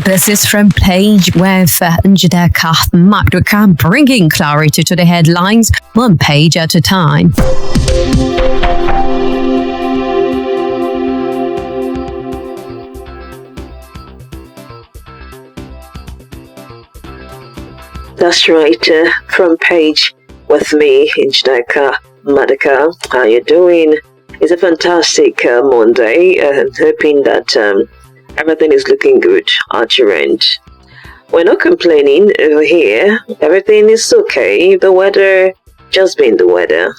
This is from Page with Njideka Maduka, bringing clarity to the headlines, one page at a time. That's right, from Page with me, Njideka Maduka. How you doing? It's a fantastic Monday, and hoping that everything is looking good at your end. We're not complaining over here. Everything is okay. The weather just being the weather,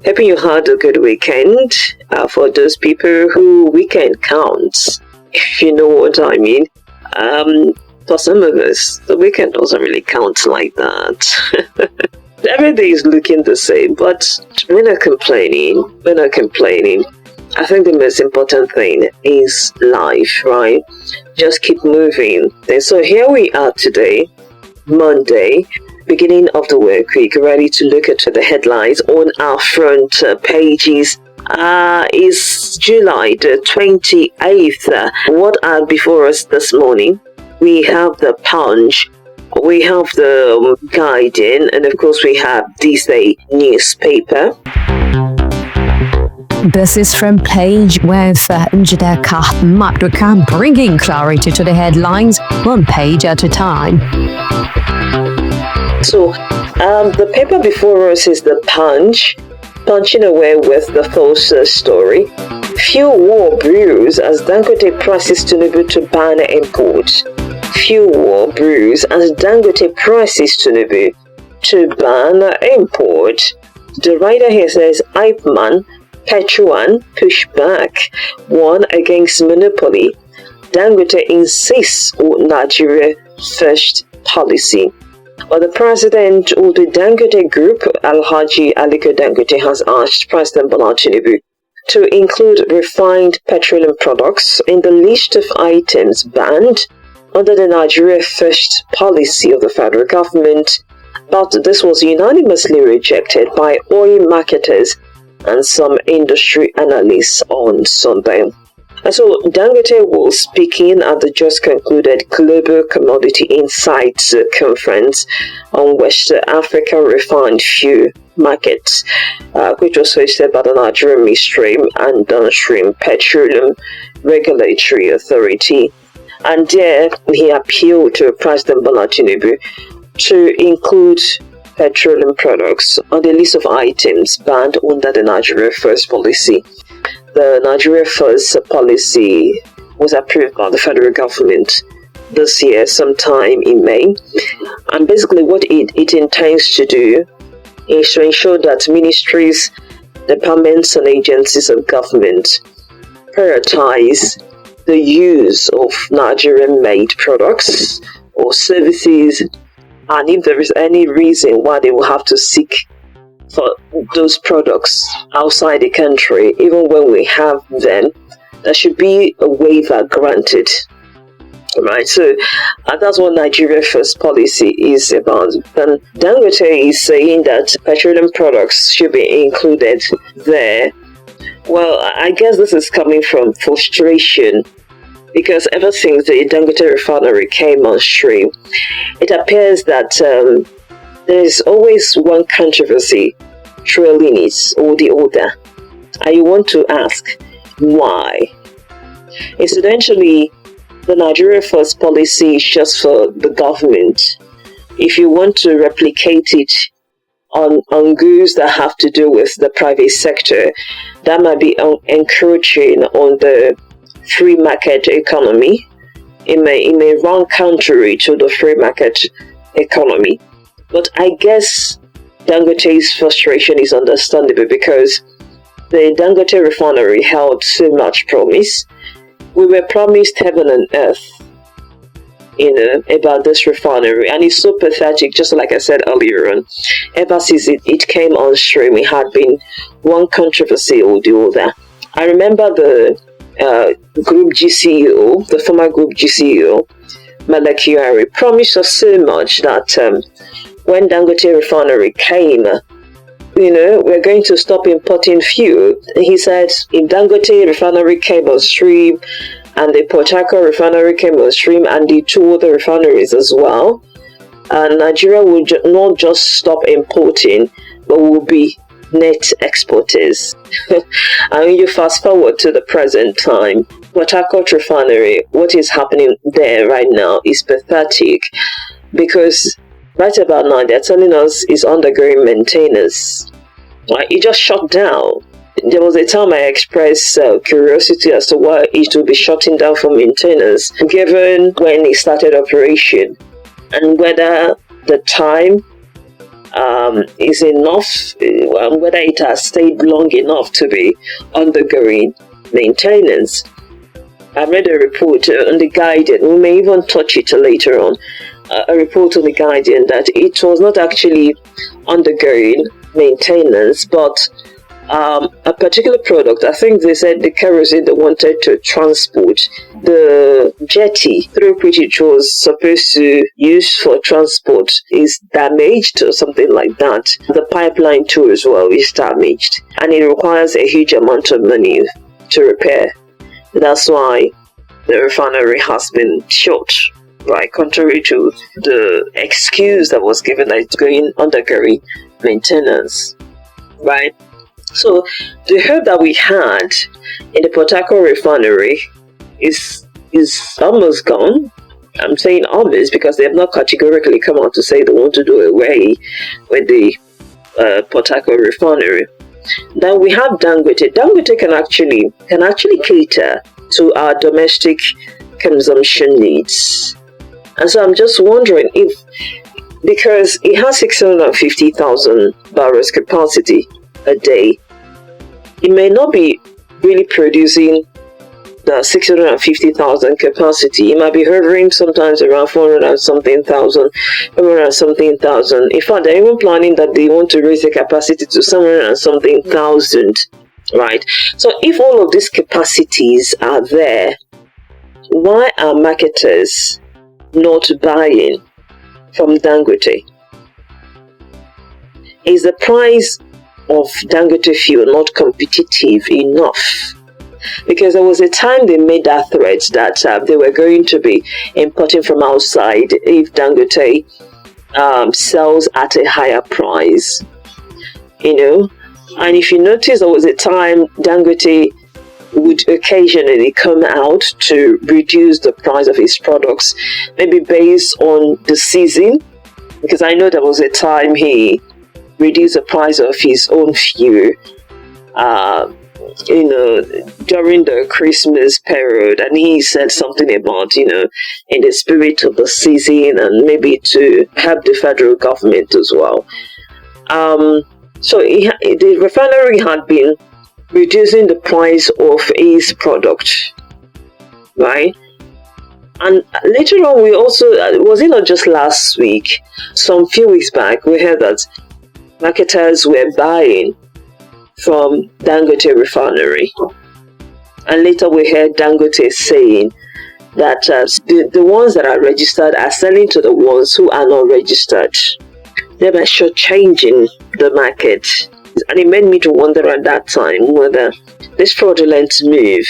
Hoping you had a good weekend. For those people who weekend counts, if you know what I mean. For some of us, the weekend doesn't really count like that. Every day is looking the same, but we're not complaining. I think the most important thing is life, right? Just keep moving. And so here we are today, Monday, beginning of the work week, ready to look at the headlines on our front pages. It's July the 28th. What are before us this morning? We have the Punch, we have the Guardian, and of course we have this day newspaper. This is from Page with Njideka Maduka, bringing clarity to the headlines, one page at a time. So, the paper before us is the Punch, punching away with the false story. Fuel war brews as Dangote presses Tinubu to ban imports. Fuel war brews as Dangote presses Tinubu to ban import. The writer here says, Hypeman, Petruan push back, one against monopoly. Dangote insists on Nigeria first policy. Well, the president of the Dangote Group, Alhaji Aliko Dangote, has asked President Bola Tinubu to include refined petroleum products in the list of items banned under the Nigeria First policy of the federal government, but this was unanimously rejected by oil marketers and some industry analysts on Sunday. And so Dangote was speaking at the just concluded Global Commodity Insights Conference on West Africa refined fuel markets, which was hosted by the Nigerian Midstream and Downstream Petroleum Regulatory Authority. And there he appealed to President Bola Tinubu to include petroleum products on the list of items banned under the Nigeria First policy. The Nigeria First policy was approved by the federal government this year, sometime in May. And basically what it intends to do is to ensure that ministries, departments and agencies of government prioritize the use of Nigerian-made products or services, and if there is any reason why they will have to seek for those products outside the country, even when we have them, there should be a waiver granted. Right, so that's what Nigeria First policy is about. And Dangote is saying that petroleum products should be included there. Well, I guess this is coming from frustration, because ever since the Dangote Refinery came on stream, it appears that there is always one controversy trailing it or the other. And you want to ask, why? Incidentally, the Nigeria First policy is just for the government. If you want to replicate it on goods that have to do with the private sector, that might be encroaching on the free market economy. It may run contrary to the free market economy. But I guess Dangote's frustration is understandable, because the Dangote Refinery held so much promise. We were promised heaven and earth, about this refinery, and it's so pathetic. Just like I said earlier on, ever since it came on stream, it had been one controversy or the other. I remember the Group GCEO, the former Group GCEO, Malakiari, promised us so much that when Dangote Refinery came we're going to stop importing fuel. He said if Dangote Refinery came on stream and the Port Harcourt Refinery came on stream and the two other refineries as well, and Nigeria will not just stop importing, but will be net exporters. And when you fast forward to the present time, Port Harcourt Refinery, what is happening there right now is pathetic, because right about now they're telling us it's undergoing maintenance. Like, it just shut down. There was a time I expressed curiosity as to why it would be shutting down for maintenance, given when it started operation, and whether the time is enough, and whether it has stayed long enough to be undergoing maintenance. I read a report on The Guardian, we may even touch it later on, a report on The Guardian that it was not actually undergoing maintenance, but a particular product, I think they said the kerosene they wanted to transport, the jetty through which it was supposed to use for transport is damaged or something like that. The pipeline too as well is damaged, and it requires a huge amount of money to repair. That's why the refinery has been shut, right? Contrary to the excuse that was given that it's undergoing maintenance, right? So the hope that we had in the Port Harcourt refinery is almost gone. I'm saying almost because they have not categorically come out to say they want to do away with the Port Harcourt refinery. Then we have Dangote. Dangote can actually cater to our domestic consumption needs. And so I'm just wondering if, because it has 650,000 barrels capacity a day, it may not be really producing the 650,000 capacity. It might be hovering sometimes around 400 and something thousand. In fact, they're even planning that they want to raise the capacity to 700 and something thousand, right? So if all of these capacities are there, why are marketers not buying from Dangote? Is the price of Dangote fuel not competitive enough? Because there was a time they made that threat that they were going to be importing from outside if Dangote sells at a higher price, and if you notice, there was a time Dangote would occasionally come out to reduce the price of his products, maybe based on the season, because I know there was a time he reduce the price of his own fuel, during the Christmas period, and he said something about, in the spirit of the season, and maybe to help the federal government as well. So the refinery had been reducing the price of his product, right? And later on, we also, was it not just last week, some few weeks back, we heard that marketers were buying from Dangote Refinery. And later we heard Dangote saying that the ones that are registered are selling to the ones who are not registered, thereby shortchanging the market. And it made me to wonder at that time whether this fraudulent move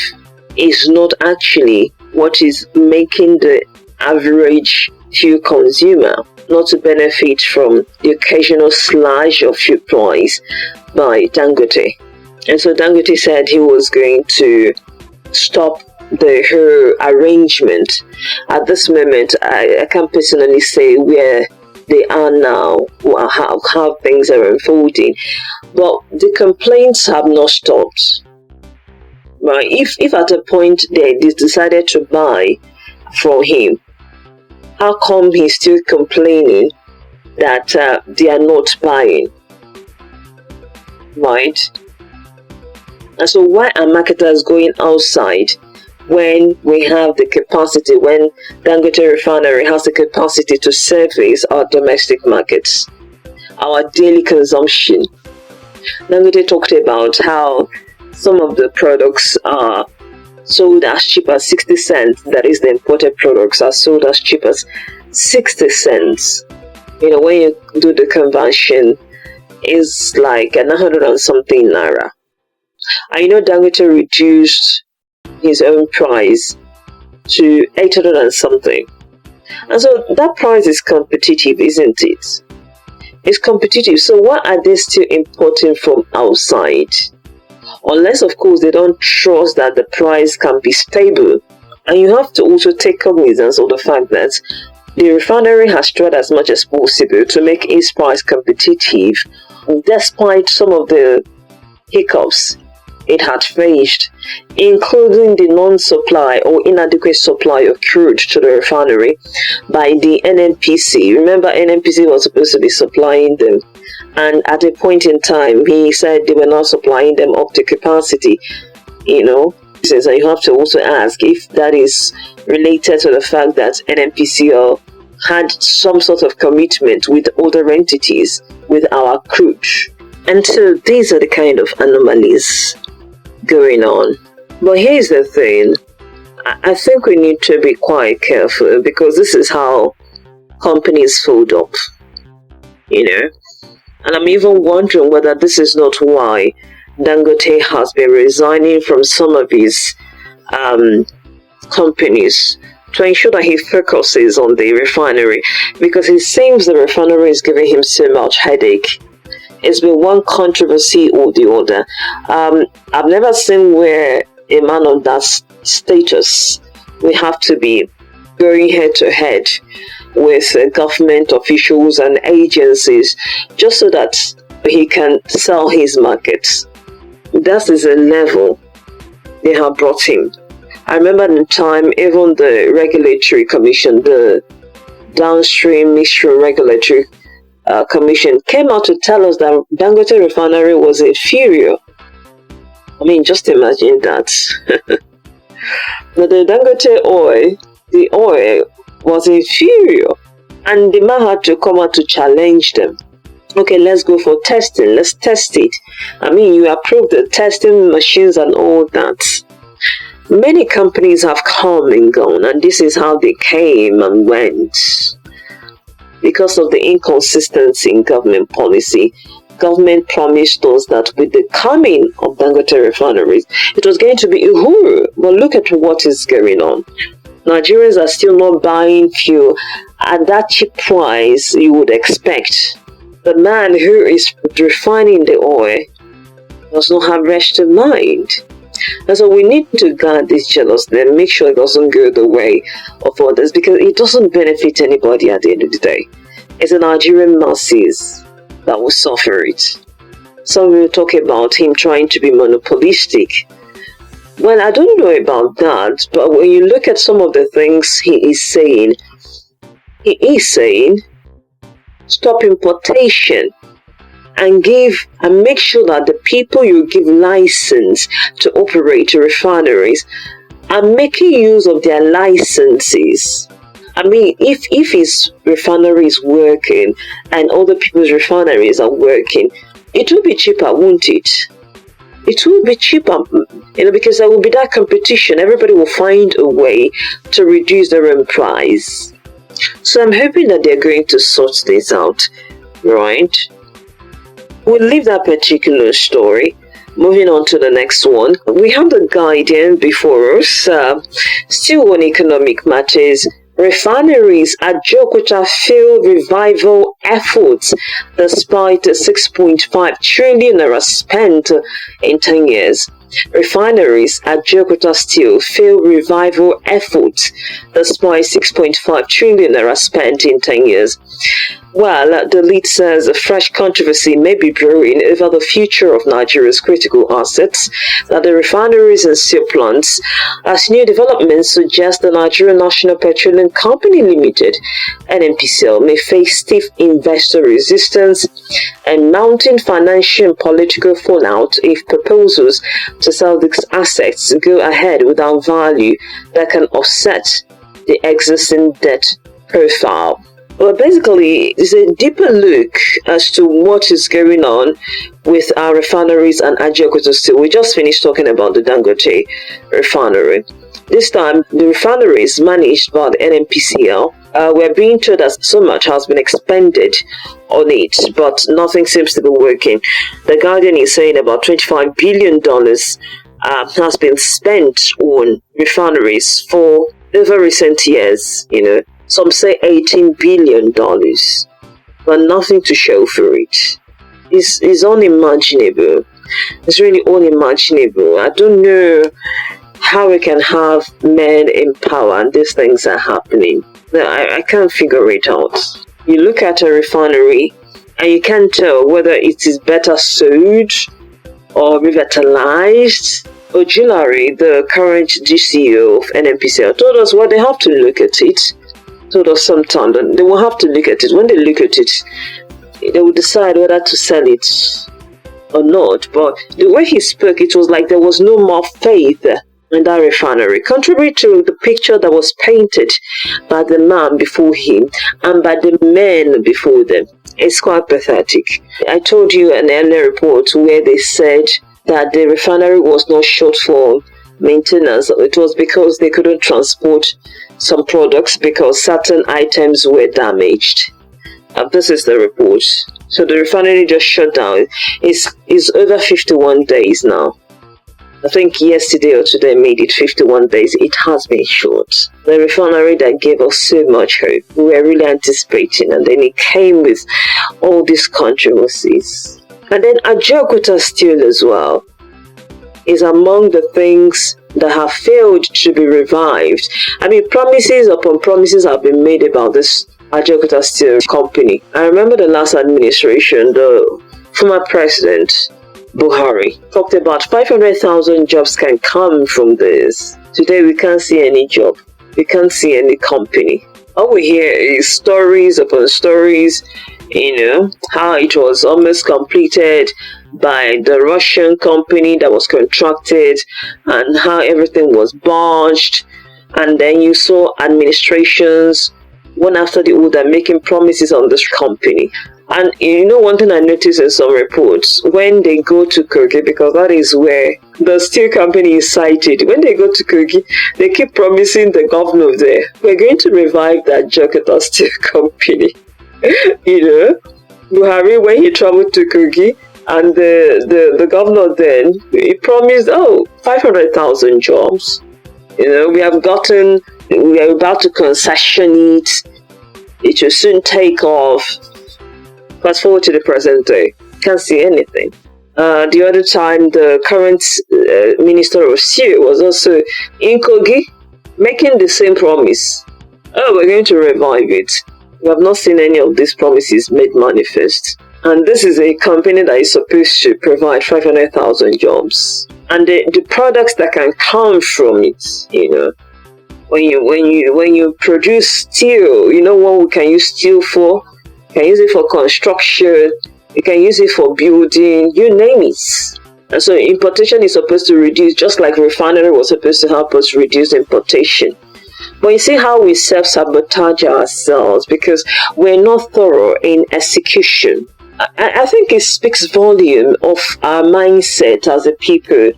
is not actually what is making the average fuel consumer not to benefit from the occasional slash of fuel price by Dangote. And so Dangote said he was going to stop the whole arrangement. At this moment, I can't personally say where they are now or how things are unfolding, but the complaints have not stopped. Right? If at a point they decided to buy from him, how come he's still complaining that they are not buying? Right? And so why are marketers going outside when we have the capacity, when Dangote Refinery has the capacity to service our domestic markets, our daily consumption? Dangote talked about how some of the products are sold as cheap as 60 cents, that is, the imported products are sold as cheap as 60 cents. When you do the conversion, is like 100 and something naira. I know Dangote reduced his own price to 800 and something. And so that price is competitive, isn't it? It's competitive. So why are they still importing from outside? Unless, of course, they don't trust that the price can be stable. And you have to also take cognizance of the fact that the refinery has tried as much as possible to make its price competitive, despite some of the hiccups it had faced, including the non-supply or inadequate supply of crude to the refinery by the NNPC. Remember, NNPC was supposed to be supplying them, and at a point in time, he said they were not supplying them up to capacity. So you have to also ask if that is related to the fact that NNPCL had some sort of commitment with other entities with our crude. And so these are the kind of anomalies going on. But here's the thing, I think we need to be quite careful, because this is how companies fold up, and I'm even wondering whether this is not why Dangote has been resigning from some of his companies to ensure that he focuses on the refinery, because it seems the refinery is giving him so much headache. It's been one controversy or the other. I've never seen where a man of that status will have to be going head to head with government officials and agencies just so that he can sell his markets. That is a level they have brought him. I remember the time even the regulatory commission, the downstream midstream regulatory commission, came out to tell us that Dangote refinery was inferior. I mean, just imagine that. But the Dangote oil, the oil was inferior, and the man had to come out to challenge them. Okay, let's go for testing. Let's test it. I mean, you approved the testing machines and all that. Many companies have come and gone, and this is how they came and went. Because of the inconsistency in government policy, government promised us that with the coming of Dangote refineries, it was going to be uhuru. But look at what is going on. Nigerians are still not buying fuel at that cheap price you would expect. The man who is refining the oil does not have rest of mind. And so we need to guard this jealousy and make sure it doesn't go the way of others, because it doesn't benefit anybody at the end of the day. It's the Nigerian masses that will suffer it. Some will talk about him trying to be monopolistic. Well, I don't know about that, but when you look at some of the things he is saying stop importation and make sure that the people you give license to operate refineries are making use of their licenses. I mean, if his refinery is working and other people's refineries are working, it will be cheaper, won't it? It will be cheaper, because there will be that competition. Everybody will find a way to reduce their own price. So I'm hoping that they're going to sort this out, right? We'll leave that particular story. Moving on to the next one. We have the Guardian before us. Still on economic matters. Refineries at Ajaokuta fail revival efforts despite 6.5 trillion naira spent in 10 years. Refineries at Ajaokuta still fail revival efforts despite 6.5 trillion naira spent in 10 years. Well, the lead says a fresh controversy may be brewing over the future of Nigeria's critical assets, that the refineries and steel plants, as new developments suggest the Nigerian National Petroleum Company Limited, NNPCL, may face stiff investor resistance and mounting financial and political fallout if proposals to sell these assets go ahead without value that can offset the existing debt profile. Well, basically, it's a deeper look as to what is going on with our refineries and Ajaokuta steel. We just finished talking about the Dangote refinery. This time, the refinery is managed by the NNPCL. We're being told that so much has been expended on it, but nothing seems to be working. The Guardian is saying about $25 billion has been spent on refineries for over recent years, Some say $18 billion, but nothing to show for it. It's unimaginable. It's really unimaginable. I don't know how we can have men in power and these things are happening. I can't figure it out. You look at a refinery and you can't tell whether it is better sold or revitalized. Ojulari, the current GCO of NNPCL, told us they have to look at it. Told us sometime that they will have to look at it. When they look at it, they will decide whether to sell it or not. But the way he spoke, it was like there was no more faith in that refinery, contrary to the picture that was painted by the man before him and by the men before them. It's quite pathetic. I told you an earlier report where they said that the refinery was not short for maintenance. It was because they couldn't transport some products because certain items were damaged. This is the report. So the refinery just shut down. It's over 51 days now. I think yesterday or today made it 51 days. It has been short. The refinery that gave us so much hope, we were really anticipating, and then it came with all these controversies. And then Ajaokuta steel as well is among the things that have failed to be revived. I mean, promises upon promises have been made about this Ajaokuta steel company. I remember the last administration, the former president, Buhari, talked about 500,000 jobs can come from this. Today we can't see any job. We can't see any company. All we hear is stories upon stories, how it was almost completed by the Russian company that was contracted and how everything was botched. And then you saw administrations, one after the other, making promises on this company. And one thing I noticed in some reports, when they go to Kogi, because that is where the steel company is cited, when they go to Kogi, they keep promising the governor there, we're going to revive that Ajaokuta steel company. Buhari, when he traveled to Kogi, and the governor then, he promised, 500,000 jobs. We are about to concession it. It will soon take off. Fast forward to the present day, can't see anything. The other time, the current Minister of Steel was also in Kogi, making the same promise. We're going to revive it. We have not seen any of these promises made manifest. And this is a company that is supposed to provide 500,000 jobs. And the products that can come from it, when you produce steel, what we can use steel for? You can use it for construction, you can use it for building, you name it. And so importation is supposed to reduce, just like refinery was supposed to help us reduce importation. But you see how we self-sabotage ourselves because we're not thorough in execution. I think it speaks volume of our mindset as a people.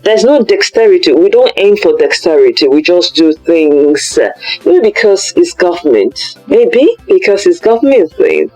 There's no dexterity. We don't aim for dexterity. We just do things maybe because it's government. Maybe because it's government thing.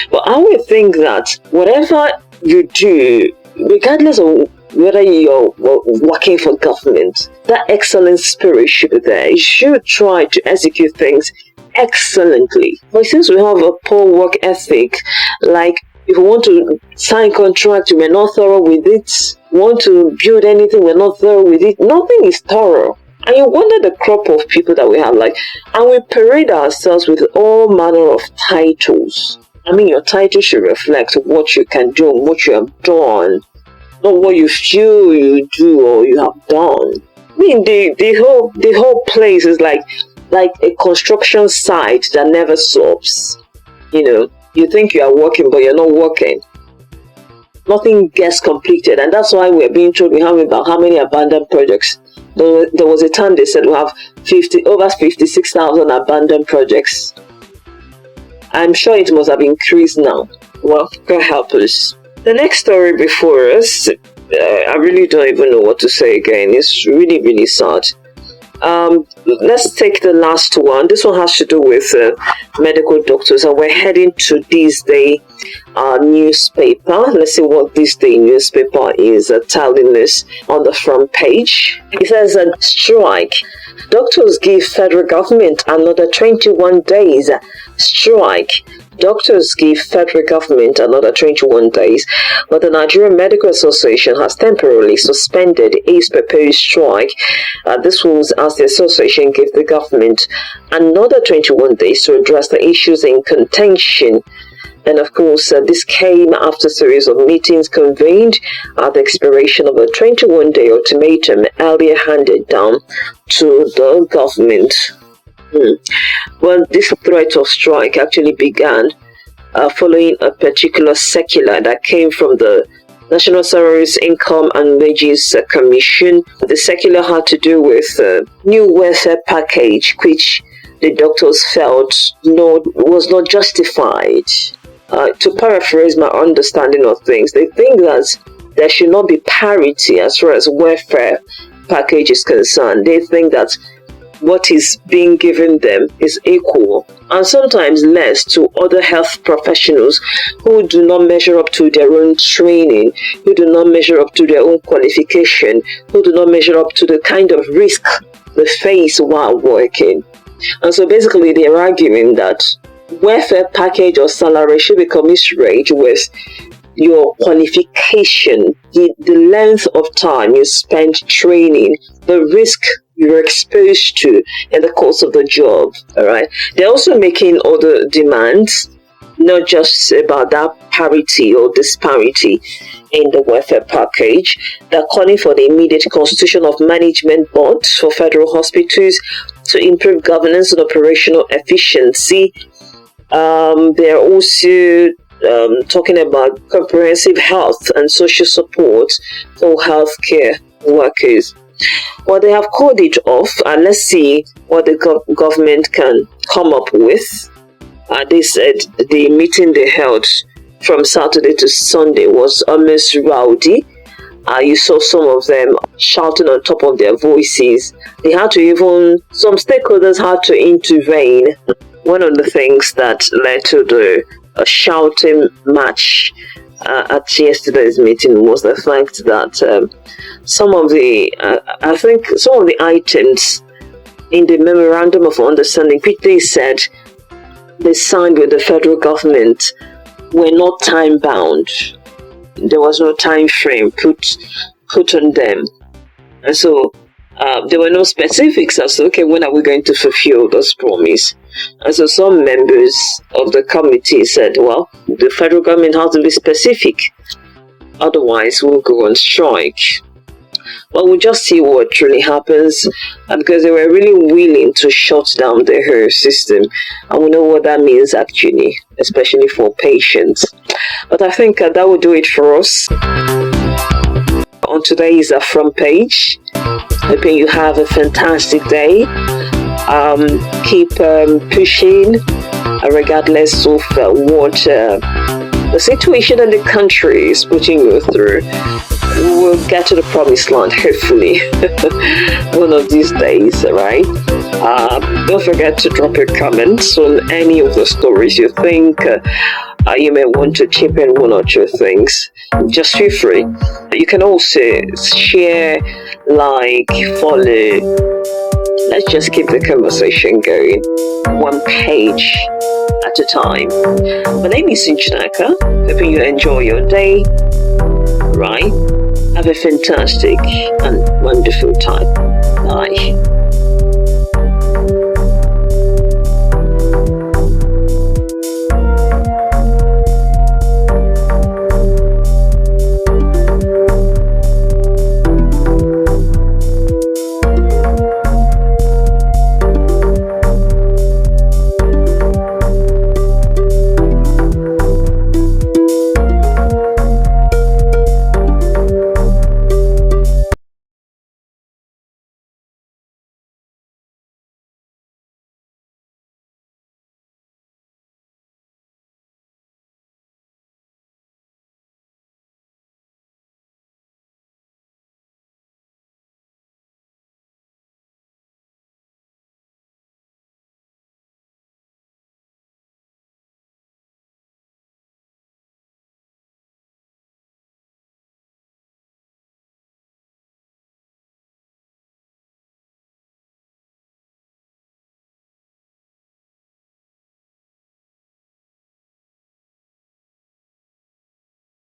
But I would think that whatever you do, regardless of whether you're working for government, that excellent spirit should be there. You should try to execute things excellently. But since we have a poor work ethic, like if we want to sign contract, we're not thorough with it. Want to build anything, we're not thorough with it. Nothing is thorough. And you wonder the crop of people that we have, and we parade ourselves with all manner of titles. I mean, your title should reflect what you can do and what you have done, not what you feel you do or you have done. I mean, the whole place is like a construction site that never stops. You think you are working, but you're not working. Nothing gets completed, and that's why we're being told we have about how many abandoned projects. There was a time they said we have over 56,000 abandoned projects. I'm sure it must have increased now. Well, God help us. The next story before us, I really don't even know what to say again. It's really, really sad. Let's take the last one. This one has to do with medical doctors, and we're heading to This Day newspaper. Let's see what This Day newspaper is telling us on the front page. It says strike. Doctors give federal government another 21 days. Strike. Doctors give federal government another 21 days, but the Nigerian Medical Association has temporarily suspended its proposed strike. This was as the association gave the government another 21 days to address the issues in contention. And of course, this came after a series of meetings convened at the expiration of a 21-day ultimatum earlier handed down to the government. Well, this threat of strike actually began following a particular circular that came from the National Salaries, Income and Wages Commission. The circular had to do with a new welfare package, which the doctors felt was not justified. To paraphrase my understanding of things, they think that there should not be parity as far as welfare package is concerned. They think that what is being given them is equal and sometimes less to other health professionals who do not measure up to their own training, who do not measure up to their own qualification, who do not measure up to the kind of risk they face while working. And so basically they're arguing that welfare package or salary should be commensurate with your qualification, the length of time you spend training, the risk you're exposed to in the course of the job. All right. They're also making other demands, not just about that parity or disparity in the welfare package. They're calling for the immediate constitution of management boards for federal hospitals to improve governance and operational efficiency. They're also talking about comprehensive health and social support for healthcare workers. Well, they have called it off, and let's see what the government can come up with. They said the meeting they held from Saturday to Sunday was almost rowdy. You saw some of them shouting on top of their voices. Some stakeholders had to intervene. One of the things that led to the shouting match at yesterday's meeting was the fact that some of the items in the memorandum of understanding, which they said they signed with the federal government, were not time bound. There was no time frame put on them, and so there were no specifics as to when are we going to fulfill this promise. And so some members of the committee said, well, the federal government has to be specific, otherwise we'll go on strike. Well, we'll just see what really happens, because they were really willing to shut down the health system, and we know what that means actually, especially for patients. But I think that will do it for us on today's front page. Hoping you have a fantastic day. Keep pushing, regardless of what the situation in the country is putting you through. We will get to the promised land, hopefully, one of these days, right? Don't forget to drop your comments on any of the stories you think you may want to chip in one or two things. Just feel free. You can also share, like, follow. Let's just keep the conversation going, one page at a time. My name is Njideka. Hoping you enjoy your day. Right? Have a fantastic and wonderful time.